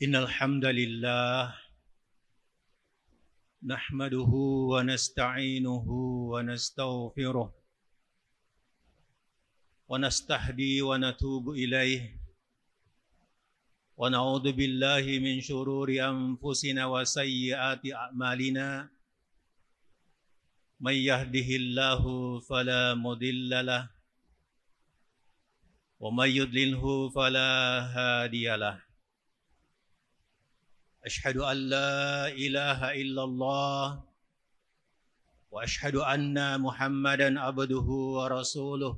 Innal hamdalillah nahmaduhu wa nasta'inuhu wa nastaghfiruh wa nastahdi wa natubu ilaih wa na'udzu billahi min shururi anfusina wa sayyiati a'malina may yahdihillahu fala mudilla lahu wa may yudlilhu fala hadiyalah. Ashhadu an la ilaha illallah wa ashhadu anna Muhammadan abduhu wa rasuluh.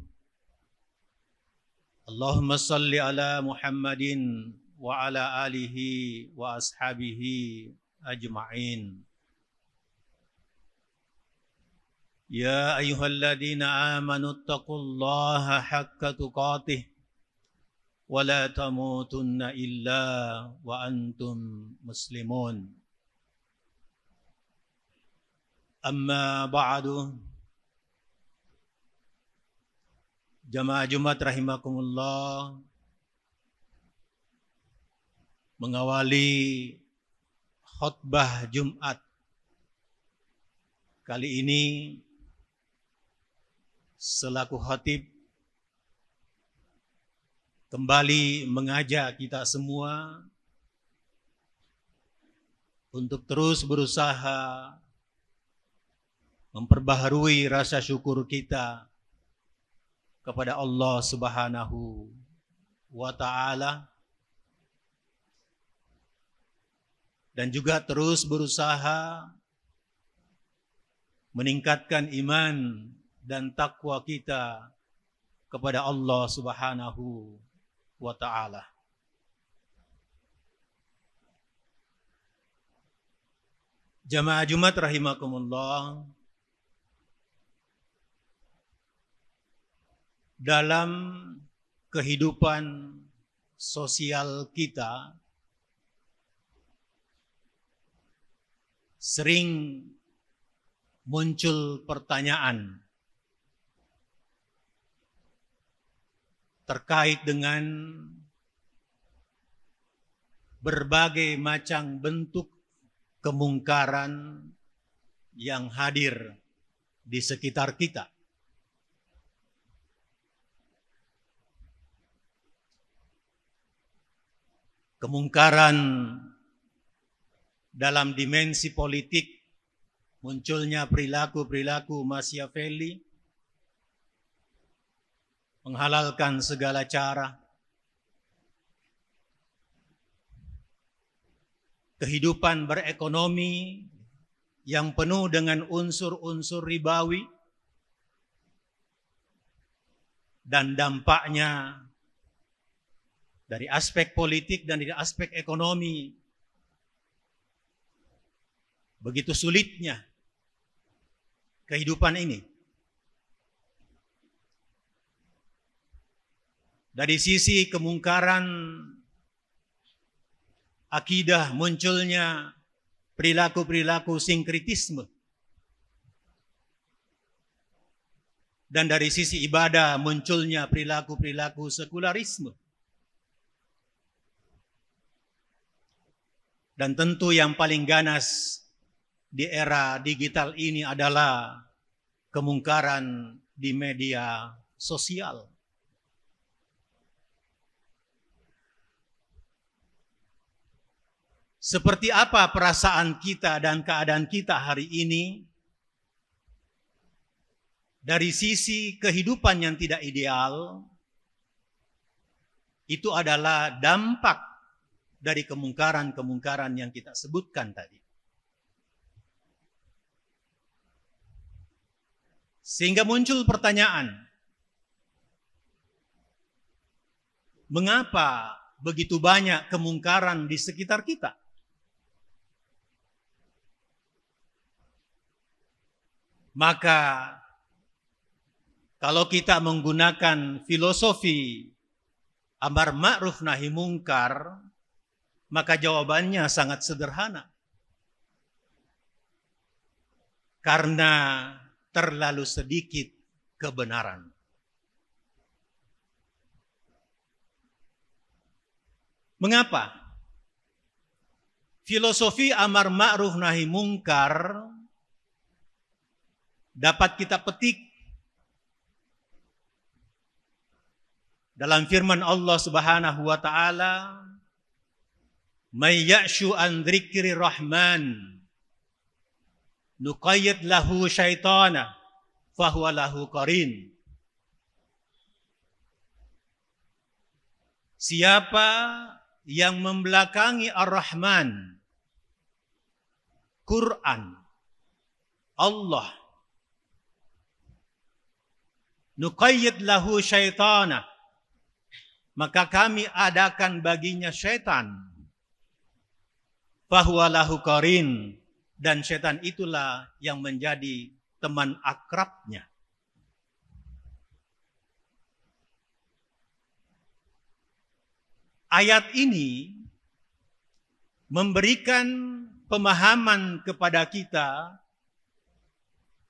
Allahumma salli ala Muhammadin wa ala alihi wa ashabihi ajma'in. Ya ayyuhalladzina amanu taqullaha haqqa tuqatih wa la tamutunna illa wa antum muslimun. Amma ba'du. Jamaah Jumat rahimakumullah, mengawali khutbah Jumat kali ini selaku khatib kembali mengajak kita semua untuk terus berusaha memperbaharui rasa syukur kita kepada Allah Subhanahu wa Ta'ala, dan juga terus berusaha meningkatkan iman dan takwa kita kepada Allah Subhanahu wa Ta'ala. Jamaah Jumat rahimakumullah, dalam kehidupan sosial kita sering muncul pertanyaan terkait dengan berbagai macam bentuk kemungkaran yang hadir di sekitar kita. Kemungkaran dalam dimensi politik, munculnya perilaku-perilaku Machiavelli, menghalalkan segala cara. Kehidupan berekonomi yang penuh dengan unsur-unsur ribawi, dan dampaknya dari aspek politik dan dari aspek ekonomi begitu sulitnya kehidupan ini. Dari sisi kemungkaran akidah, munculnya perilaku-perilaku sinkritisme. Dan dari sisi ibadah, munculnya perilaku-perilaku sekularisme. Dan tentu yang paling ganas di era digital ini adalah kemungkaran di media sosial. Seperti apa perasaan kita dan keadaan kita hari ini dari sisi kehidupan yang tidak ideal? Itu adalah dampak dari kemungkaran-kemungkaran yang kita sebutkan tadi. Sehingga muncul pertanyaan, mengapa begitu banyak kemungkaran di sekitar kita? Maka kalau kita menggunakan filosofi amar ma'ruf nahi mungkar, maka jawabannya sangat sederhana. Karena terlalu sedikit kebenaran. Mengapa? filosofi amar ma'ruf nahi mungkar dapat kita petik dalam firman Allah Subhanahu wa taala, "May ya'shu an dzikri rahman nuqayyid lahu syaitana fahuwa lahu qarin." Siapa yang membelakangi Ar-Rahman, Quran, Allah, nuqayyid lahu syaitana, maka kami adakan baginya syaitan, fahuwa lahu qarin, dan syaitan itulah yang menjadi teman akrabnya. Ayat ini memberikan pemahaman kepada kita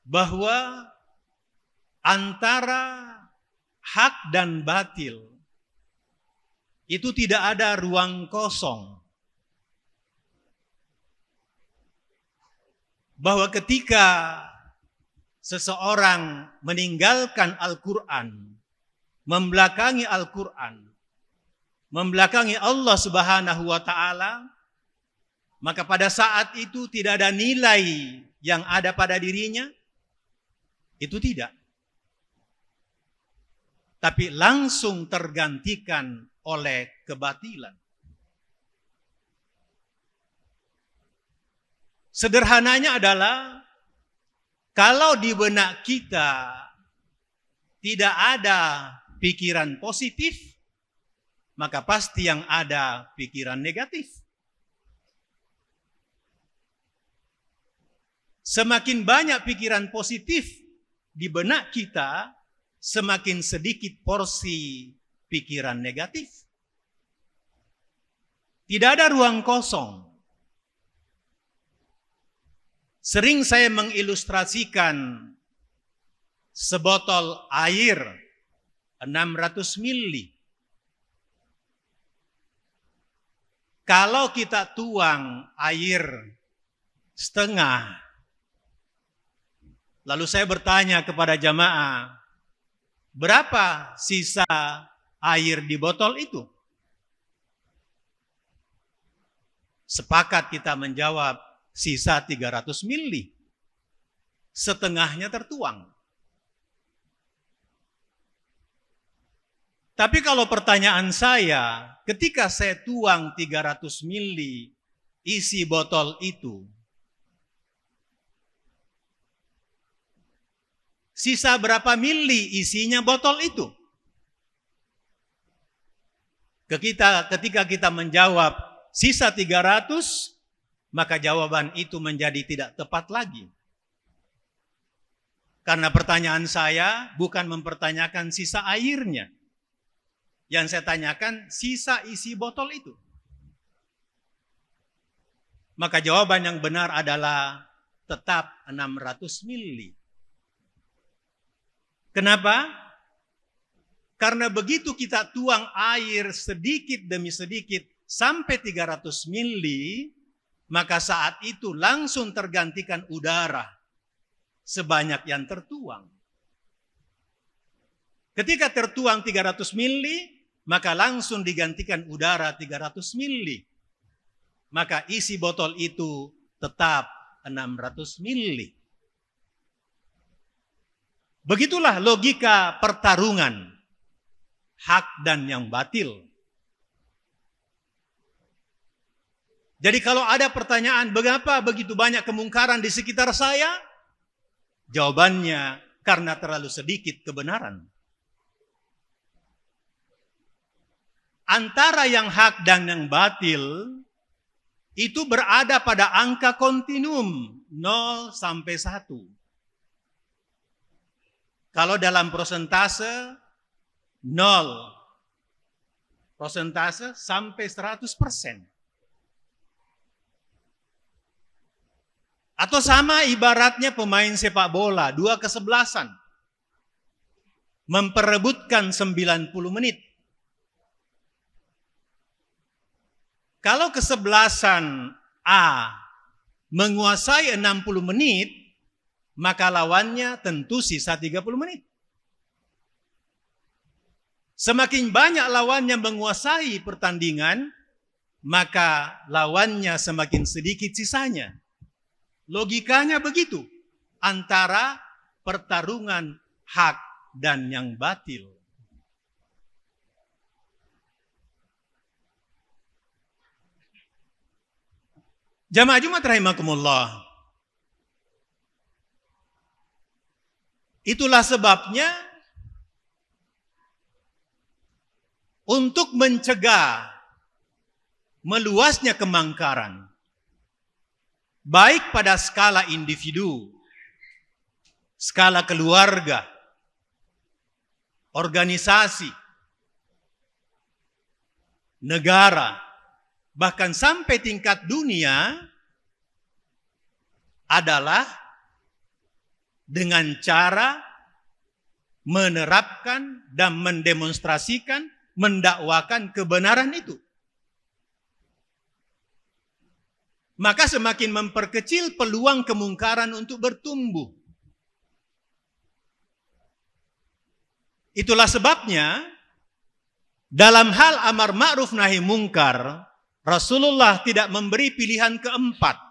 bahwa antara hak dan batil itu tidak ada ruang kosong. Bahwa ketika seseorang meninggalkan Al-Quran, membelakangi Al-Quran, membelakangi Allah Subhanahu wa taala, maka pada saat itu tidak ada nilai yang ada pada dirinya, itu tidak. Tapi langsung tergantikan oleh kebatilan. Sederhananya adalah, kalau di benak kita tidak ada pikiran positif, maka pasti yang ada pikiran negatif. Semakin banyak pikiran positif di benak kita, semakin sedikit porsi pikiran negatif. Tidak ada ruang kosong. Sering saya mengilustrasikan sebotol air 600 mili. Kalau kita tuang air setengah, lalu saya bertanya kepada jamaah, berapa sisa air di botol itu? Sepakat kita menjawab, sisa 300 mili. Setengahnya tertuang. Tapi kalau pertanyaan saya, ketika saya tuang 300 mili isi botol itu, sisa berapa mili isinya botol itu? Ketika kita menjawab sisa 300, maka jawaban itu menjadi tidak tepat lagi. Karena pertanyaan saya bukan mempertanyakan sisa airnya. Yang saya tanyakan sisa isi botol itu. Maka jawaban yang benar adalah tetap 600 mili. Kenapa? Karena begitu kita tuang air sedikit demi sedikit sampai 300 mili, maka saat itu langsung tergantikan udara sebanyak yang tertuang. Ketika tertuang 300 mili, maka langsung digantikan udara 300 mili. Maka isi botol itu tetap 600 mili. Begitulah logika pertarungan hak dan yang batil. Jadi kalau ada pertanyaan, mengapa begitu banyak kemungkaran di sekitar saya? Jawabannya, karena terlalu sedikit kebenaran. Antara yang hak dan yang batil, itu berada pada angka kontinum, 0 sampai 1. Kalau dalam persentase, 0. Persentase sampai 100%. Atau sama ibaratnya pemain sepak bola, 2 kesebelasan. Memperebutkan 90 menit. Kalau kesebelasan A menguasai 60 menit, maka lawannya tentu sisa 30 menit. Semakin banyak lawannya menguasai pertandingan, maka lawannya semakin sedikit sisanya. Logikanya begitu antara pertarungan hak dan yang batil. Jamaah Jumat rahimakumullah. Itulah sebabnya untuk mencegah meluasnya kemungkaran, baik pada skala individu, skala keluarga, organisasi, negara, bahkan sampai tingkat dunia, adalah dengan cara menerapkan dan mendemonstrasikan, mendakwakan kebenaran itu. Maka semakin memperkecil peluang kemungkaran untuk bertumbuh. Itulah sebabnya dalam hal amar ma'ruf nahi mungkar, Rasulullah tidak memberi pilihan keempat.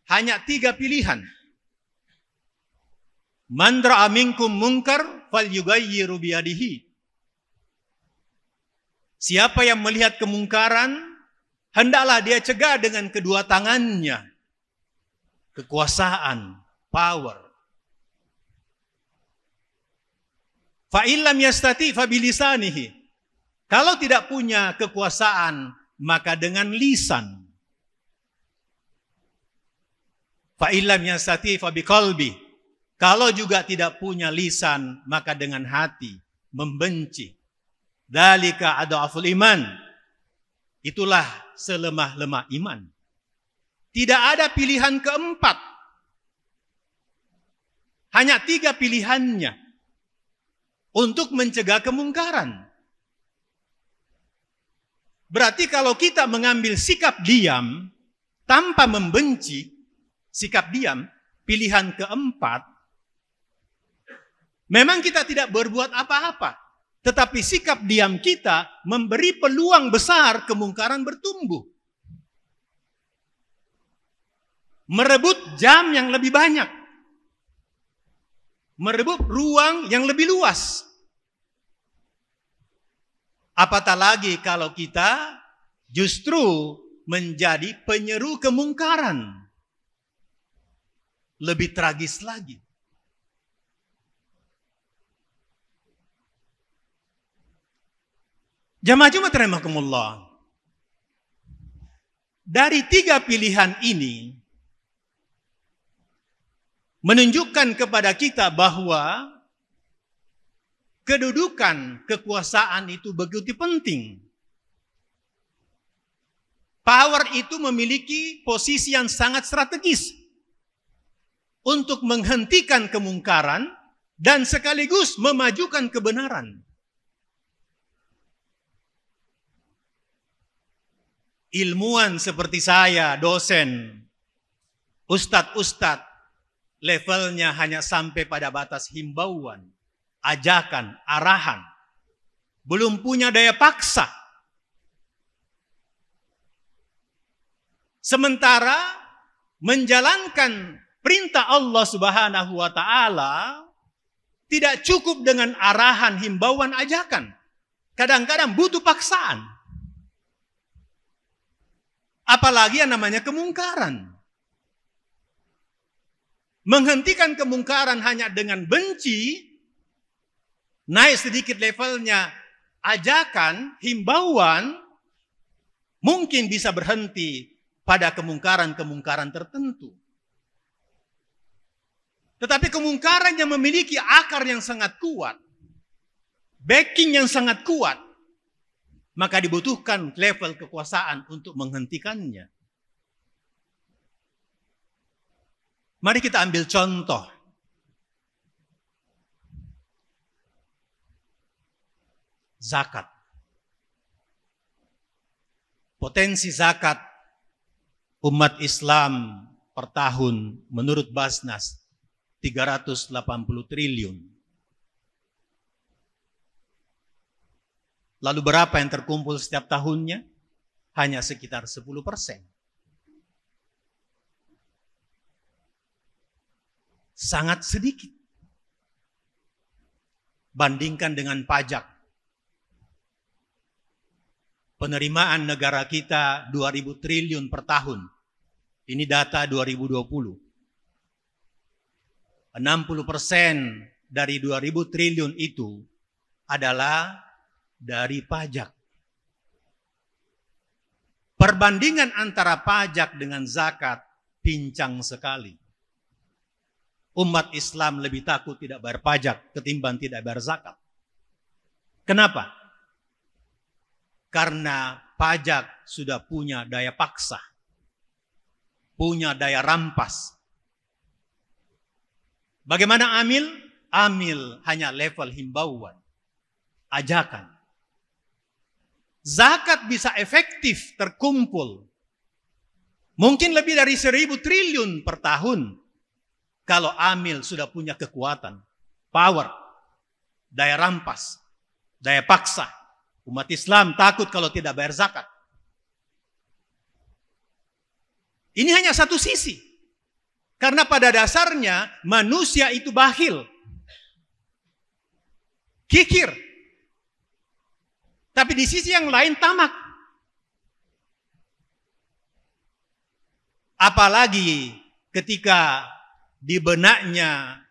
Hanya 3 pilihan. Man ra'a minkum munkar falyughayyiru biyadihi. Siapa yang melihat kemungkaran, hendaklah dia cegah dengan kedua tangannya. Kekuasaan, power. Fa illam yastati fa bilisanihi. Kalau tidak punya kekuasaan, maka dengan lisan. Fa illam yastati fa biqalbi. Kalau juga tidak punya lisan, maka dengan hati, membenci. Dzalika adhaful iman. Itulah selemah-lemah iman. Tidak ada pilihan keempat. Hanya 3 pilihannya untuk mencegah kemungkaran. Berarti kalau kita mengambil sikap diam tanpa membenci, sikap diam, pilihan keempat, memang kita tidak berbuat apa-apa. Tetapi sikap diam kita memberi peluang besar kemungkaran bertumbuh. Merebut jam yang lebih banyak. Merebut ruang yang lebih luas. Apatah lagi kalau kita justru menjadi penyeru kemungkaran. Lebih tragis lagi. Jamaah Jumat rahimakumullah. Dari 3 pilihan ini menunjukkan kepada kita bahwa kedudukan kekuasaan itu begitu penting. Power itu memiliki posisi yang sangat strategis untuk menghentikan kemungkaran dan sekaligus memajukan kebenaran. Ilmuwan seperti saya, dosen, ustadz-ustadz, levelnya hanya sampai pada batas himbauan, ajakan, arahan. Belum punya daya paksa. Sementara menjalankan perintah Allah Subhanahu wa Ta'ala tidak cukup dengan arahan, himbauan, ajakan. Kadang-kadang butuh paksaan. Apalagi yang namanya kemungkaran. Menghentikan kemungkaran hanya dengan benci, naik sedikit levelnya, ajakan, himbauan, mungkin bisa berhenti pada kemungkaran-kemungkaran tertentu. Tetapi kemungkaran yang memiliki akar yang sangat kuat, backing yang sangat kuat, maka dibutuhkan level kekuasaan untuk menghentikannya. Mari kita ambil contoh. Zakat. Potensi zakat umat Islam per tahun menurut Basnas 380 triliun. Lalu berapa yang terkumpul setiap tahunnya? Hanya sekitar 10%. Sangat sedikit. Bandingkan dengan pajak. Penerimaan negara kita 2.000 triliun per tahun. Ini data 2020. 60% dari 2.000 triliun itu adalah dari pajak. Perbandingan antara pajak dengan zakat pincang sekali. Umat Islam lebih takut tidak bayar pajak ketimbang tidak bayar zakat. Kenapa? Karena pajak sudah punya daya paksa, punya daya rampas. Bagaimana amil? Amil hanya level himbauan, ajakan. Zakat bisa efektif terkumpul. Mungkin lebih dari 1.000 triliun per tahun. Kalau amil sudah punya kekuatan, power, daya rampas, daya paksa. Umat Islam takut kalau tidak bayar zakat. Ini hanya satu sisi. Karena pada dasarnya manusia itu bakhil. Kikir. Tapi di sisi yang lain tamak. Apalagi ketika di benaknya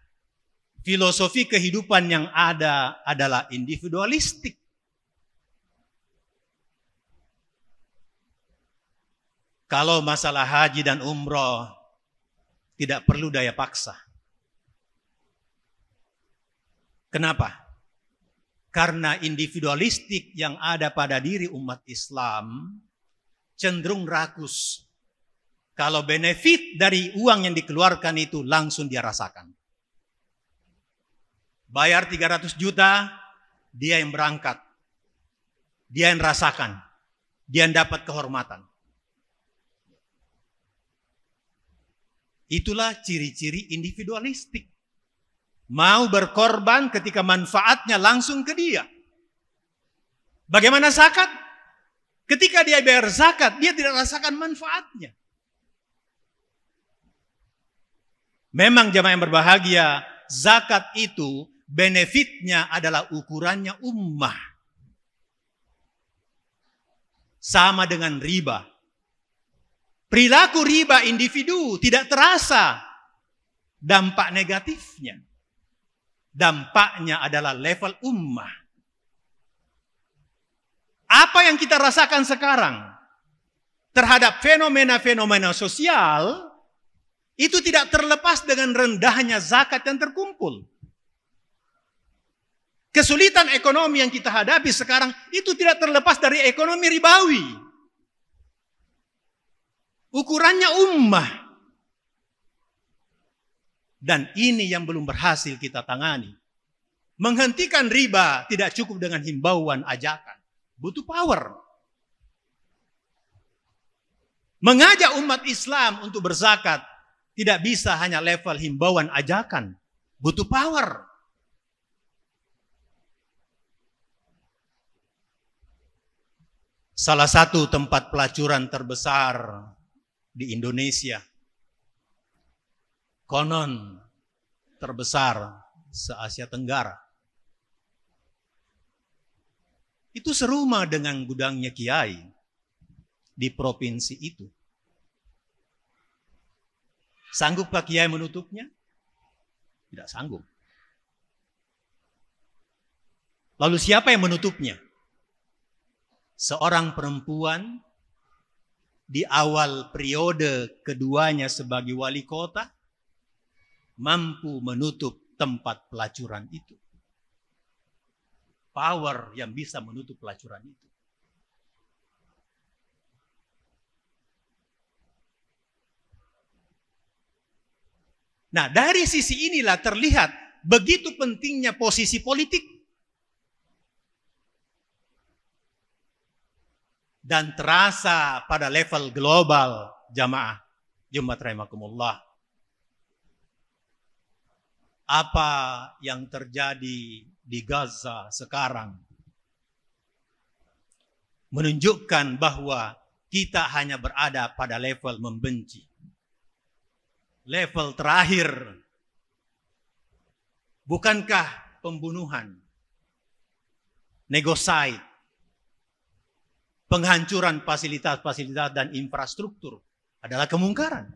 filosofi kehidupan yang ada adalah individualistik. Kalau masalah haji dan umroh tidak perlu daya paksa. Kenapa? Karena individualistik yang ada pada diri umat Islam cenderung rakus. Kalau benefit dari uang yang dikeluarkan itu langsung dia rasakan. Bayar 300 juta, dia yang berangkat. Dia yang rasakan. Dia yang dapat kehormatan. Itulah ciri-ciri individualistik. Mau berkorban ketika manfaatnya langsung ke dia. Bagaimana zakat? Ketika dia bayar zakat, dia tidak rasakan manfaatnya. Memang jamaah yang berbahagia, zakat itu benefitnya adalah ukurannya ummah. Sama dengan riba. Perilaku riba individu tidak terasa dampak negatifnya. Dampaknya adalah level ummah. Apa yang kita rasakan sekarang terhadap fenomena-fenomena sosial itu tidak terlepas dengan rendahnya zakat yang terkumpul. Kesulitan ekonomi yang kita hadapi sekarang itu tidak terlepas dari ekonomi ribawi. Ukurannya ummah. Dan ini yang belum berhasil kita tangani. Menghentikan riba tidak cukup dengan himbauan ajakan. Butuh power. Mengajak umat Islam untuk berzakat tidak bisa hanya level himbauan ajakan. Butuh power. Salah satu tempat pelacuran terbesar di Indonesia. Konon terbesar se-Asia Tenggara. Itu serumah dengan gudangnya kiai di provinsi itu. Sanggup Pak Kiai menutupnya? Tidak sanggup. Lalu siapa yang menutupnya? Seorang perempuan di awal periode keduanya sebagai wali kota mampu menutup tempat pelacuran itu. Power yang bisa menutup pelacuran itu. Nah, dari sisi inilah terlihat begitu pentingnya posisi politik. Dan terasa pada level global jamaah Jumat rahimakumullah. Apa yang terjadi di Gaza sekarang menunjukkan bahwa kita hanya berada pada level membenci. Level terakhir. Bukankah pembunuhan, negoside, penghancuran fasilitas-fasilitas dan infrastruktur adalah kemungkaran?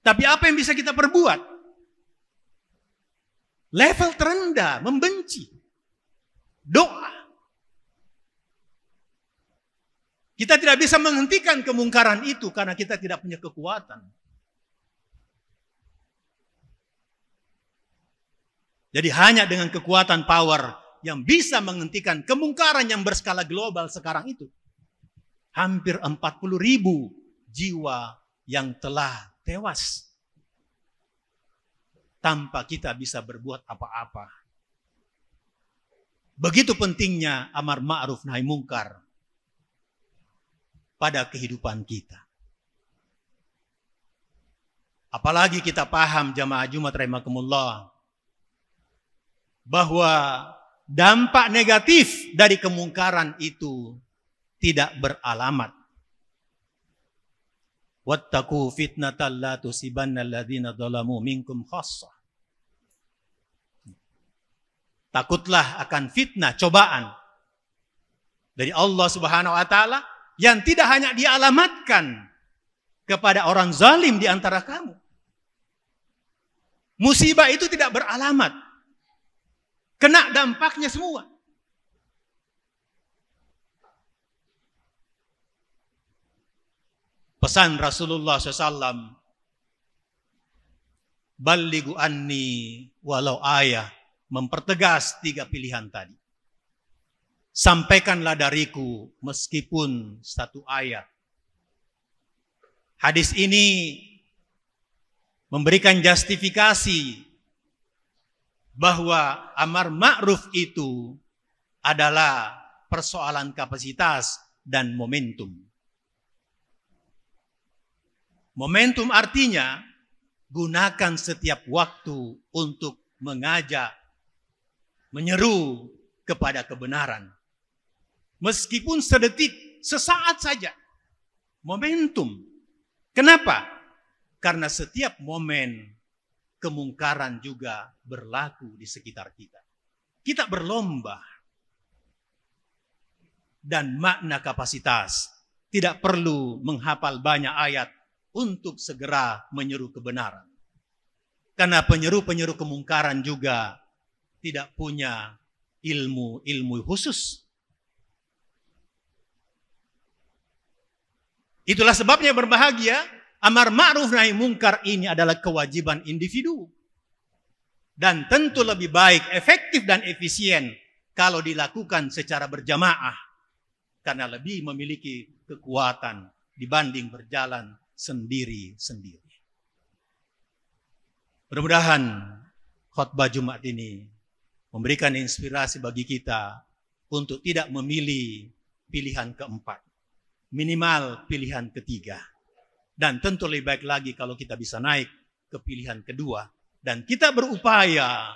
Tapi apa yang bisa kita perbuat? Level terendah, membenci. Doa. Kita tidak bisa menghentikan kemungkaran itu karena kita tidak punya kekuatan. Jadi hanya dengan kekuatan power yang bisa menghentikan kemungkaran yang berskala global sekarang itu. Hampir 40.000 jiwa yang telah tewas. Tanpa kita bisa berbuat apa-apa. Begitu pentingnya amar ma'ruf nahi mungkar pada kehidupan kita. Apalagi kita paham jamaah Jumat rahimakumullah bahwa dampak negatif dari kemungkaran itu tidak beralamat. Wattaqu fitnatan la tusibanna alladziina dzalamu minkum khassah. Takutlah akan fitnah, cobaan dari Allah Subhanahu wa taala yang tidak hanya dialamatkan kepada orang zalim di antara kamu. Musibah itu tidak beralamat. Kena dampaknya semua. Pesan Rasulullah SAW, Ballighu anni walau ayah, mempertegas 3 pilihan tadi. Sampaikanlah dariku meskipun 1 ayat. Hadis ini memberikan justifikasi bahwa amar ma'ruf itu adalah persoalan kapasitas dan momentum. Momentum artinya gunakan setiap waktu untuk mengajak, menyeru kepada kebenaran. Meskipun sedetik, sesaat saja. Momentum. Kenapa? Karena setiap momen kemungkaran juga berlaku di sekitar kita. Kita berlomba. Dan makna kapasitas. Tidak perlu menghafal banyak ayat untuk segera menyeru kebenaran. Karena penyeru-penyeru kemungkaran juga tidak punya ilmu khusus. Itulah sebabnya berbahagia, amar ma'ruf nahi mungkar ini adalah kewajiban individu. Dan tentu lebih baik, efektif dan efisien kalau dilakukan secara berjamaah. Karena lebih memiliki kekuatan dibanding berjalan sendiri-sendiri. Mudah-mudahan khutbah Jumat ini memberikan inspirasi bagi kita untuk tidak memilih pilihan keempat. Minimal pilihan ketiga. Dan tentu lebih baik lagi kalau kita bisa naik ke pilihan kedua. Dan kita berupaya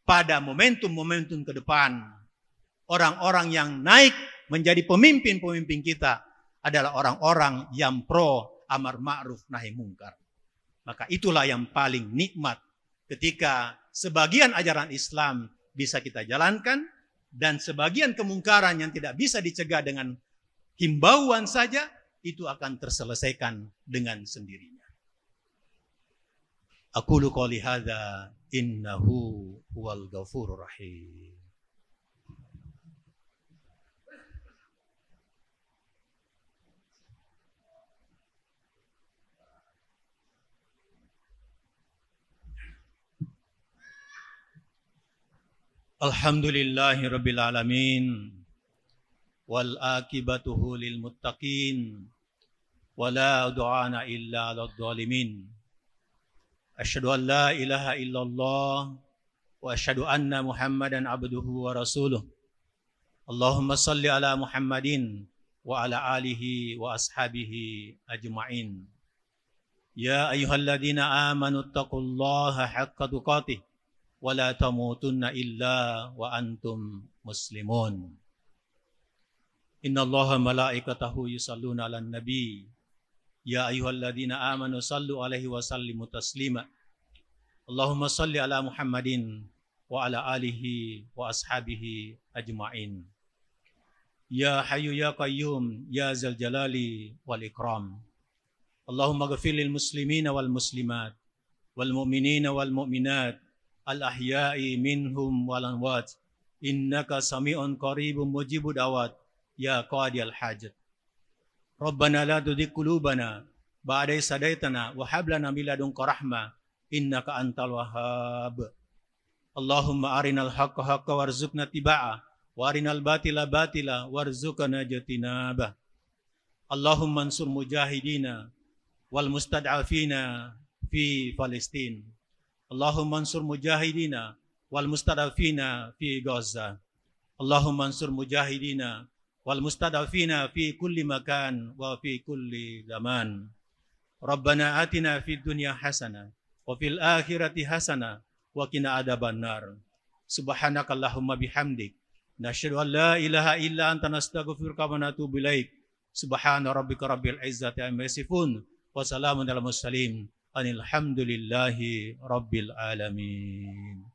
pada momentum-momentum ke depan. Orang-orang yang naik menjadi pemimpin-pemimpin kita adalah orang-orang yang pro amar ma'ruf nahi mungkar. Maka itulah yang paling nikmat ketika sebagian ajaran Islam bisa kita jalankan dan sebagian kemungkaran yang tidak bisa dicegah dengan himbauan saja itu akan terselesaikan dengan sendirinya. Aqulu qouli hadza innahu huwal ghafurur rahim. Alhamdulillahi rabbil alamin wal akibatuhu lil muttaqin wala udwana illa 'alal zalimin. Asyhadu an la ilaha illallah wa asyhadu anna Muhammadan abduhu wa rasuluh. Allahumma salli ala Muhammadin وعلى آله وأصحابه أجمعين يا أيها الذين آمنوا اتقوا الله حق تقاته ولا تموتن إلا وأنتم مسلمون إن الله ملائكته يصلون على النبي يا أيها الذين آمنوا صلوا عليه وسلموا تسليما اللهم صل على محمد وعلى آله وأصحابه أجمعين يا حي يا قيوم يا ذا الجلال والإكرام اللهم اغفر للمسلمين والمسلمات والمؤمنين والمؤمنات الأحياء منهم والأموات إنك سميع قريب مجيب دعوات يا قاضي الحاجات ربنا لا تزغ قلوبنا بعد إذ هديتنا وهب لنا من لدنك رحمة إنك أنت الوهاب اللهم أرنا الحق حقا وارزقنا اتباعه وأرنا الباطل باطلا وارزقنا اجتنابه اللهم انصر مجاهدين والمستضعفين في فلسطين اللهم انصر مجاهدين والمستضعفين في غزة اللهم انصر مجاهدين والمستضعفين في كل مكان وفي كل زمان ربنا آتنا في الدنيا حسنة وفي الآخرة حسنة وقنا عذاب النار سبحانك اللهم بحمدك نشهد أن لا إله إلا أنت نستغفرك ونتوب إليك سبحان ربك رب العزة عما يصفون وسلام على المرسلين الحمد لله رب العالمين.